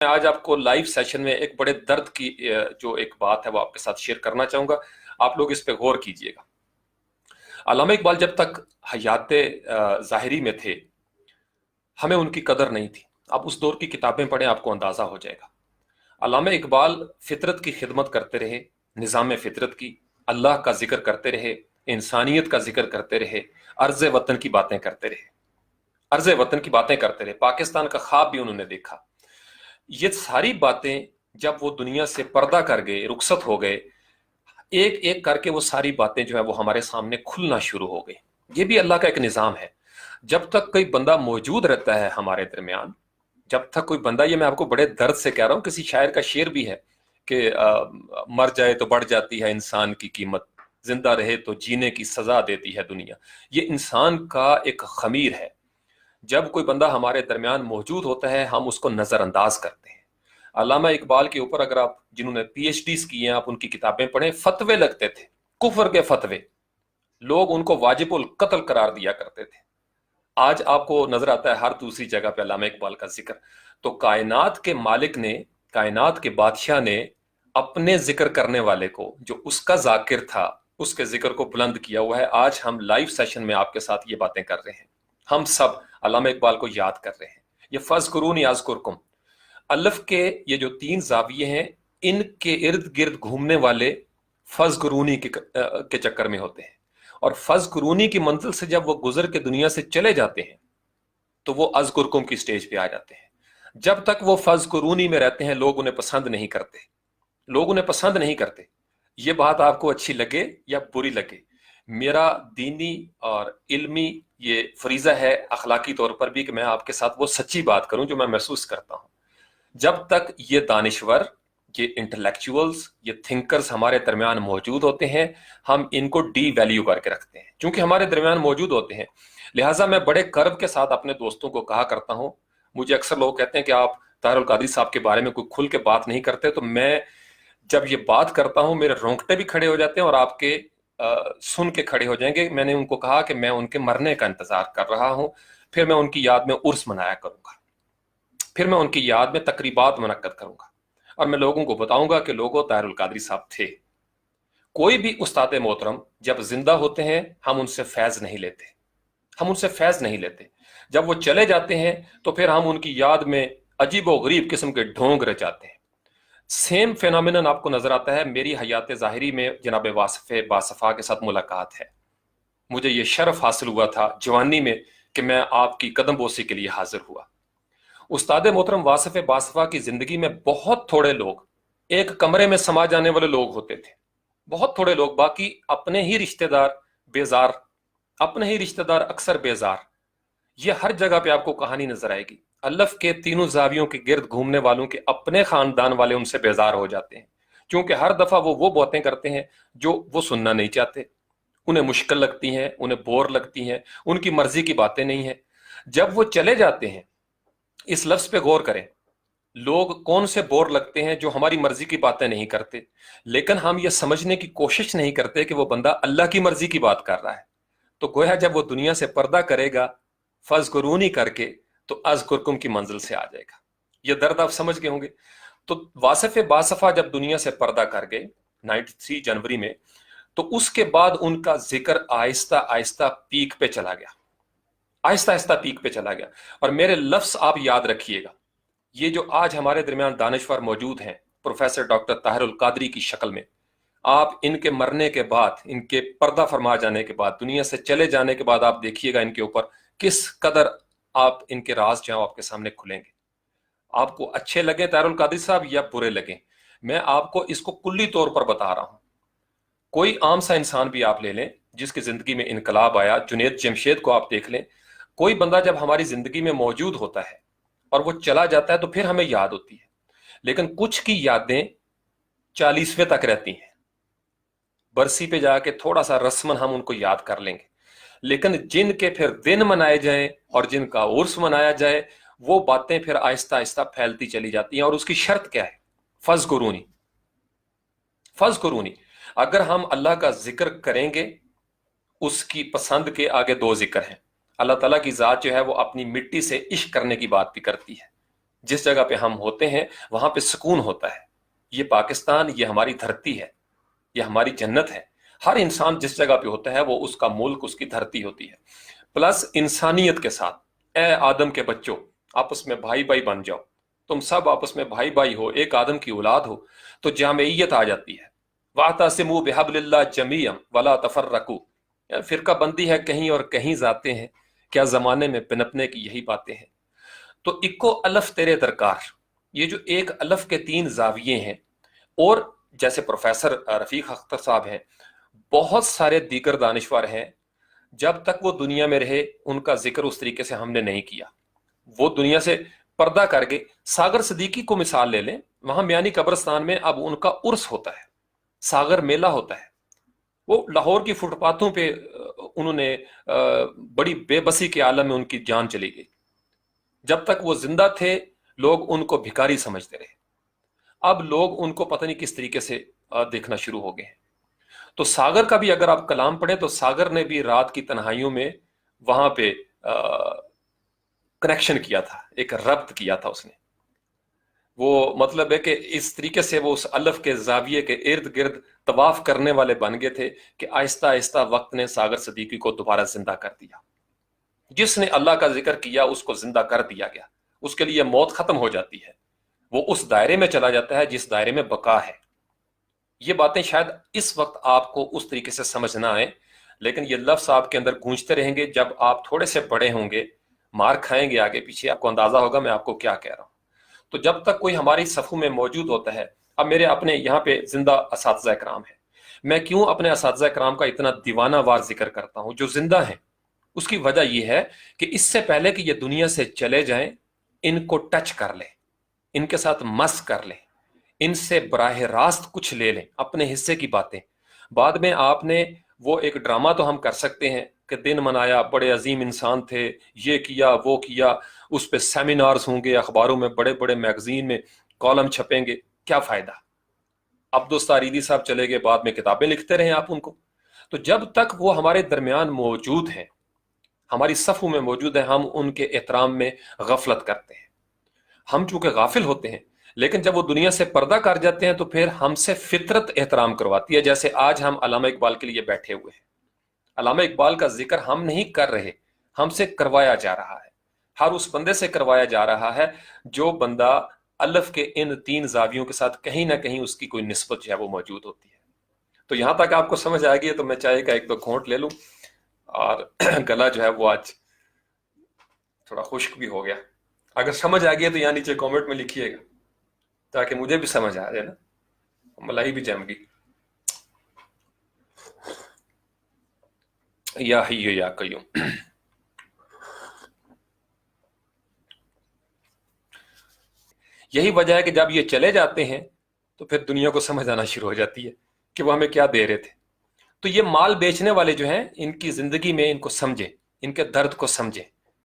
मैं आज आपको लाइव सेशन में एक बड़े दर्द की जो एक बात है वो आपके साथ शेयर करना चाहूंगा। आप लोग इस पे गौर कीजिएगा। अल्लामा इकबाल जब तक हयात ज़ाहिरी में थे, हमें उनकी कदर नहीं थी। आप उस दौर की किताबें पढ़ें, आपको अंदाजा हो जाएगा। अल्लामा इकबाल फितरत की खिदमत करते रहे, निज़ाम फितरत की, अल्लाह का जिक्र करते रहे, इंसानियत का जिक्र करते रहे, अर्ज़ वतन की बातें करते रहे, अर्ज़ वतन की बातें करते रहे। पाकिस्तान का ख्वाब भी उन्होंने देखा। ये सारी बातें जब वो दुनिया से पर्दा कर गए, रुखसत हो गए, एक एक करके वो सारी बातें जो है वो हमारे सामने खुलना शुरू हो गई। ये भी अल्लाह का एक निज़ाम है। जब तक कोई बंदा मौजूद रहता है हमारे दरमियान, जब तक कोई बंदा, ये मैं आपको बड़े दर्द से कह रहा हूँ, किसी शायर का शेर भी है कि मर जाए तो बढ़ जाती है इंसान की कीमत, जिंदा रहे तो जीने की सजा देती है दुनिया। ये इंसान का एक खमीर है। जब कोई बंदा हमारे दरमियान मौजूद होता है, हम उसको नज़रअंदाज करते हैं। अल्लामा इकबाल के ऊपर अगर आप, जिन्होंने पीएचडीज की हैं, आप उनकी किताबें पढ़ें, फतवे लगते थे, कुफर के फतवे। लोग उनको वाजिबुल कत्ल करार दिया करते थे। आज आपको नजर आता है हर दूसरी जगह पे अल्लामा इकबाल का जिक्र। तो कायनात के मालिक ने, कायनात के बादशाह ने अपने जिक्र करने वाले को, जो उसका जाकिर था, उसके जिक्र को बुलंद किया हुआ है। आज हम लाइव सेशन में आपके साथ ये बातें कर रहे हैं। हम सब अल्लामा इकबाल को याद कर रहे हैं। ये फज़कुरूनी अज़कुरकुम, अलिफ के ये जो 3 जाविये हैं, इनके इर्द गिर्द घूमने वाले फज़कुरूनी के चक्कर में होते हैं। और फज़कुरूनी की मंजिल से जब वो गुजर के दुनिया से चले जाते हैं तो वो अज़कुरकुम की स्टेज पे आ जाते हैं। जब तक वो फज़कुरूनी में रहते हैं, लोग उन्हें पसंद नहीं करते। लोग उन्हें पसंद नहीं करते। ये बात आपको अच्छी लगे या बुरी लगे, मेरा दीनी और इल्मी ये फरीजा है अखलाकी तौर पर भी कि मैं आपके साथ वो सच्ची बात करूं जो मैं महसूस करता हूं। जब तक ये दानिश्वर, ये इंटेलेक्चुअल्स, ये थिंकर्स हमारे दरमियान मौजूद होते हैं, हम इनको डी वैल्यू करके रखते हैं। क्योंकि हमारे दरमियान मौजूद होते हैं, लिहाजा मैं बड़े कर्व के साथ अपने दोस्तों को कहा करता हूं। मुझे अक्सर लोग कहते हैं कि आप ताहिरुल कादरी साहब के बारे में कोई खुल के बात नहीं करते। तो मैं जब ये बात करता हूं, मेरे रोंगटे भी खड़े हो जाते हैं और आपके सुन के खड़े हो जाएंगे। मैंने उनको कहा कि मैं उनके मरने का इंतजार कर रहा हूं, फिर मैं उनकी याद में उर्स मनाया करूंगा, फिर मैं उनकी याद में तकरीबात मुनक्कद करूंगा और मैं लोगों को बताऊंगा कि लोगों, ताहिरुल कादरी साहब थे। कोई भी उस्ताद मोहतरम जब जिंदा होते हैं, हम उनसे फैज नहीं लेते, हम उनसे फैज नहीं लेते। जब वो चले जाते हैं तो फिर हम उनकी याद में अजीब व गरीब किस्म के ढोंग रचाते हैं। सेम फेनोमिनन आपको नजर आता है। मेरी हयात ज़ाहिरी में जनाब वासिफ बासफ़ा के साथ मुलाकात है। मुझे ये शर्फ हासिल हुआ था जवानी में कि मैं आपकी कदम बोसी के लिए हाजिर हुआ। उस्ताद मोहतरम वासिफ बासफ़ा की जिंदगी में बहुत थोड़े लोग, एक कमरे में समा जाने वाले लोग होते थे, बहुत थोड़े लोग। बाकी अपने ही रिश्तेदार बेजार, अपने ही रिश्तेदार अक्सर बेजार। ये हर जगह पे आपको कहानी नजर आएगी। अल्लफ के तीनों जावियों के गिर्द घूमने वालों के अपने खानदान वाले उनसे बेजार हो जाते हैं, क्योंकि हर दफा वो बातें करते हैं जो वो सुनना नहीं चाहते। उन्हें मुश्किल लगती हैं, उन्हें बोर लगती हैं, उनकी मर्जी की बातें नहीं है। जब वो चले जाते हैं, इस लफ्ज पे गौर करें, लोग कौन से बोर लगते हैं जो हमारी मर्जी की बातें नहीं करते। लेकिन हम ये समझने की कोशिश नहीं करते कि वो बंदा अल्लाह की मर्जी की बात कर रहा है। तो गोया जब वो दुनिया से पर्दा करेगा फज़कुरूनी करके, तो अज़कुरकुम की मंजिल से आ जाएगा। ये दर्द आप समझ गए होंगे। तो वासिफ बासफ़ा जब दुनिया से पर्दा कर गए 93 जनवरी में, तो उसके बाद उनका जिक्र आहिस्ता आहिस्ता पीक पे चला गया, आहिस्ता आहिस्ता पीक पे चला गया। और मेरे लफ्ज आप याद रखिएगा, ये जो आज हमारे दरमियान दानिश्वर मौजूद हैं, प्रोफेसर डॉक्टर ताहिरुल कादरी की शक्ल में, आप इनके मरने के बाद, इनके पर्दा फरमा जाने के बाद, दुनिया से चले जाने के बाद, आप देखिएगा इनके ऊपर किस कदर आप इनके राज जो आपके सामने खुलेंगे। आपको अच्छे लगे ताहिरुल कादरी साहब या बुरे लगे, मैं आपको इसको कुल्ली तौर पर बता रहा हूं। कोई आम सा इंसान भी आप ले लें जिसकी जिंदगी में इनकलाब आया, जुनेद जमशेद को आप देख लें। कोई बंदा जब हमारी जिंदगी में मौजूद होता है और वो चला जाता है तो फिर हमें याद होती है। लेकिन कुछ की यादें 40वें तक रहती हैं। बरसी पे जाके थोड़ा सा रस्मन हम उनको याद कर लेंगे, लेकिन जिनके फिर दिन मनाए जाएं और जिनका उर्स मनाया जाए, वो बातें फिर आहिस्ता आहिस्ता फैलती चली जाती हैं। और उसकी शर्त क्या है? फज़कुरूनी, फज़कुरूनी। अगर हम अल्लाह का जिक्र करेंगे, उसकी पसंद के आगे 2 जिक्र हैं। अल्लाह ताला की जात जो है वो अपनी मिट्टी से इश्क करने की बात भी करती है। जिस जगह पे हम होते हैं वहां पे सुकून होता है। ये पाकिस्तान, ये हमारी धरती है, ये हमारी जन्नत है। हर इंसान जिस जगह पे होता है वो उसका मुल्क, उसकी धरती होती है। प्लस इंसानियत के साथ, ए आदम के बच्चों, आपस में भाई भाई बन जाओ, तुम सब आपस में भाई भाई हो, एक आदम की औलाद हो, तो जामियत आ जाती है। वातसिमू बिहब्लिल्लाह जमीअन वला तफर्रकू, फिरका बंदी है कहीं और कहीं जाते हैं, क्या जमाने में पनपने की यही बातें हैं। तो इक्को अलफ तेरे दरकार, ये जो एक अलफ के 3 जाविये हैं, और जैसे प्रोफेसर रफीक अख्तर साहब हैं, बहुत सारे दीगर दानिशवर हैं, जब तक वो दुनिया में रहे उनका जिक्र उस तरीके से हमने नहीं किया। वो दुनिया से पर्दा कर गए। सागर सदीकी को मिसाल ले लें, वहां मियानी कब्रिस्तान में अब उनका उर्स होता है, सागर मेला होता है। वो लाहौर की फुटपाथों पे उन्होंने बड़ी बेबसी के आलम में उनकी जान चली गई। जब तक वो जिंदा थे लोग उनको भिखारी समझते रहे, अब लोग उनको पता नहीं किस तरीके से देखना शुरू हो गए हैं। तो सागर का भी अगर आप कलाम पढ़े तो सागर ने भी रात की तन्हाइयों में वहां पे कनेक्शन किया था, एक रब्त किया था उसने। वो मतलब है कि इस तरीके से वो उस अलफ के जाविये के इर्द गिर्द तवाफ करने वाले बन गए थे कि आहिस्ता आहिस्ता वक्त ने सागर सदीकी को दोबारा जिंदा कर दिया। जिसने अल्लाह का जिक्र किया उसको जिंदा कर दिया गया, उसके लिए मौत खत्म हो जाती है, वो उस दायरे में चला जाता है जिस दायरे में बका है। ये बातें शायद इस वक्त आपको उस तरीके से समझ ना आए, लेकिन ये लफ्ज आपके अंदर गूंजते रहेंगे। जब आप थोड़े से बड़े होंगे, मार खाएंगे आगे पीछे, आपको अंदाजा होगा मैं आपको क्या कह रहा हूं। तो जब तक कोई हमारी सफ़ू में मौजूद होता है, अब मेरे अपने यहाँ पे जिंदा असातिज़ा कराम है, मैं क्यों अपने असातिज़ा कराम का इतना दीवाना वार जिक्र करता हूँ जो जिंदा हैं? उसकी वजह यह है कि इससे पहले कि ये दुनिया से चले जाएं, इनको टच कर लें, इनके साथ मस कर लें, इनसे बराह रास्त कुछ ले लें, अपने हिस्से की बातें। बाद में आपने वो एक ड्रामा तो हम कर सकते हैं कि दिन मनाया, बड़े अजीम इंसान थे, ये किया वो किया, उस पर सेमिनार्स होंगे, अखबारों में बड़े बड़े मैगजीन में कॉलम छपेंगे, क्या फायदा? अब्दुस्तारीदी साहब चले गए, बाद में किताबें लिखते रहे आप उनको। तो जब तक वो हमारे दरमियान मौजूद हैं, हमारी सफ़ू में मौजूद है, हम उनके एहतराम में गफलत करते हैं। हम चूंकि गाफिल होते हैं, लेकिन जब वो दुनिया से पर्दा कर जाते हैं तो फिर हमसे फितरत एहतराम करवाती है। जैसे आज हम अल्लामा इकबाल के लिए बैठे हुए हैं, अल्लामा इकबाल का जिक्र हम नहीं कर रहे, हमसे करवाया जा रहा है। हर उस बंदे से करवाया जा रहा है जो बंदा अलफ के इन 3 जावियों के साथ कहीं ना कहीं उसकी कोई निस्बत जो है वो मौजूद होती है। तो यहां तक आपको समझ आ गई, तो मैं चाय का 1-2 घोंट ले लूं, और गला जो है वो आज थोड़ा खुश्क भी हो गया। अगर समझ आ गया तो यहाँ नीचे कमेंट में लिखिएगा, ताकि मुझे भी समझ आ जाए ना, मलाई भी जम गई। या हय्यु या कय्यूम। यही वजह है कि जब ये चले जाते हैं तो फिर दुनिया को समझ आना शुरू हो जाती है कि वो हमें क्या दे रहे थे। तो ये माल बेचने वाले जो हैं, इनकी जिंदगी में इनको समझें, इनके दर्द को समझें।